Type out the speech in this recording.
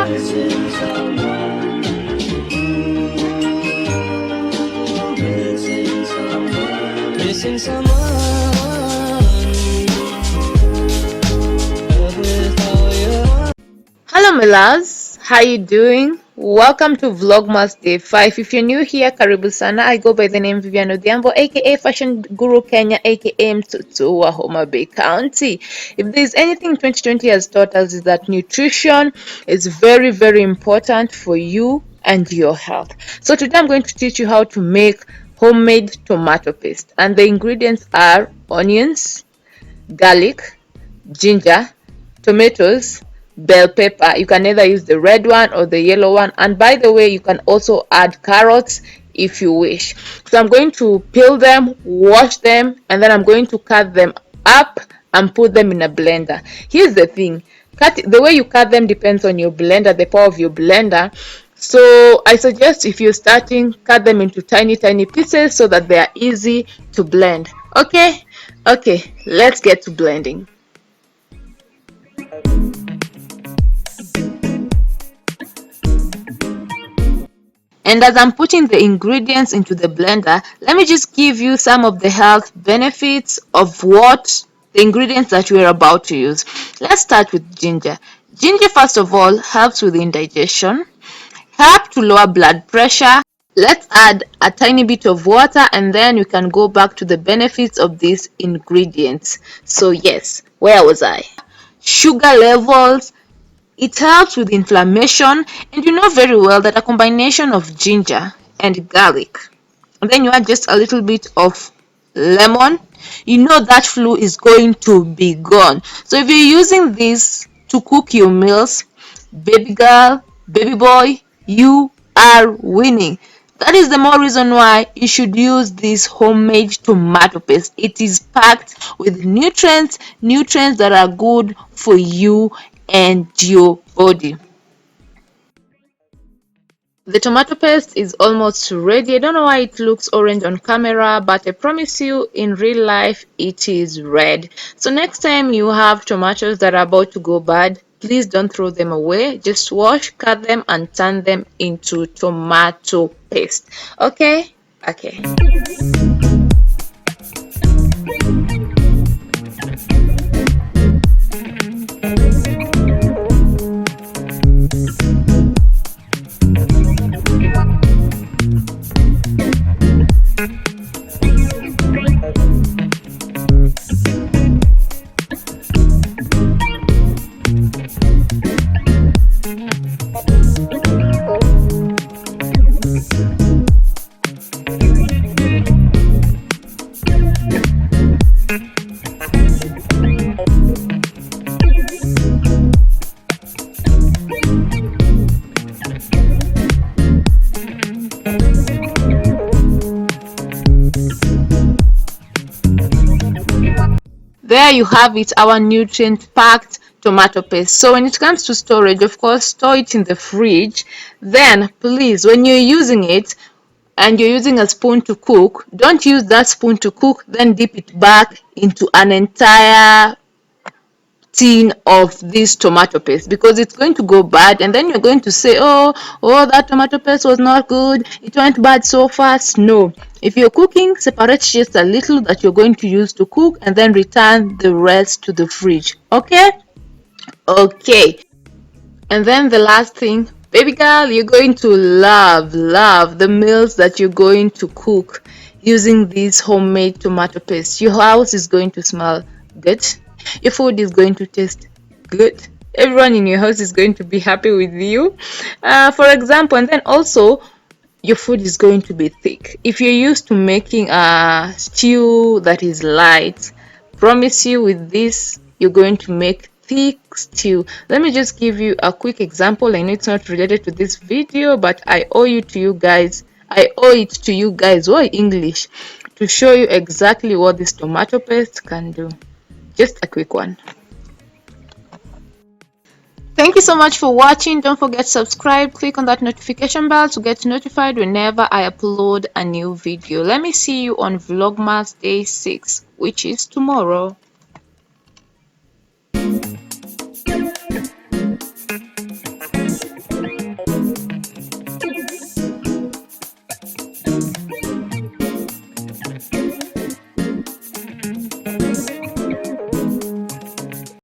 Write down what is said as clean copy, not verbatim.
Missing someone. Missing someone. Missing someone. Hello my loves, how you doing? Welcome to Vlogmas Day 5. If you're new here, karibu sana. I go by the name Vivian Odhiambo, aka Fashion Guru Kenya, aka Mtoto wa Homa Bay County. If there's anything 2020 has taught us is that nutrition is very, very important for you and your health. So today I'm going to teach you how to make homemade tomato paste, and the ingredients are onions, garlic, ginger, tomatoes, bell pepper. You can either use the red one or the yellow one, and by the way, you can also add carrots if you wish. So I'm going to peel them, wash them, and then I'm going to cut them up and put them in a blender. Here's the thing, the way you cut them depends on your blender, the power of your blender. So I suggest if you're starting, cut them into tiny pieces so that they are easy to blend. Okay, let's get to blending. And as I'm putting the ingredients into the blender, let me just give you some of the health benefits of what the ingredients that we're about to use. Let's start with ginger. Ginger, first of all, helps with indigestion, helps to lower blood pressure. Let's add a tiny bit of water and then we can go back to the benefits of these ingredients. So yes, where was I? Sugar levels. It helps with inflammation, and you know very well that a combination of ginger and garlic, and then you add just a little bit of lemon, you know that flu is going to be gone. So if you're using this to cook your meals, baby girl, baby boy, you are winning. That is the more reason why you should use this homemade tomato paste. It is packed with nutrients that are good for you and your body. The tomato paste is almost ready. I don't know why it looks orange on camera, but I promise you in real life it is red. So next time you have tomatoes that are about to go bad, please don't throw them away. Just wash, cut them, and turn them into tomato paste. Okay. There you have it, our nutrient packed tomato paste. So when it comes to storage, of course, store it in the fridge. Then please, when you're using it and you're using a spoon to cook, don't use that spoon to cook then dip it back into an entire tin of this tomato paste, because it's going to go bad and then you're going to say, oh, that tomato paste was not good, it went bad so fast. No, if you're cooking, separate just a little that you're going to use to cook and then return the rest to the fridge. Okay. And then the last thing, baby girl, you're going to love the meals that you're going to cook using this homemade tomato paste. Your house is going to smell good, your food is going to taste good, everyone in your house is going to be happy with you, for example. And then also your food is going to be thick. If you're used to making a stew that is light, promise you with this you're going to make thick stew. Let me just give you a quick example. I know it's not related to this video, but I owe it to you guys, why English, to show you exactly what this tomato paste can do. Just a quick one. Thank you so much for watching. Don't forget to subscribe, click on that notification bell to get notified whenever I upload a new video. Let me see you on Vlogmas Day 6, which is tomorrow.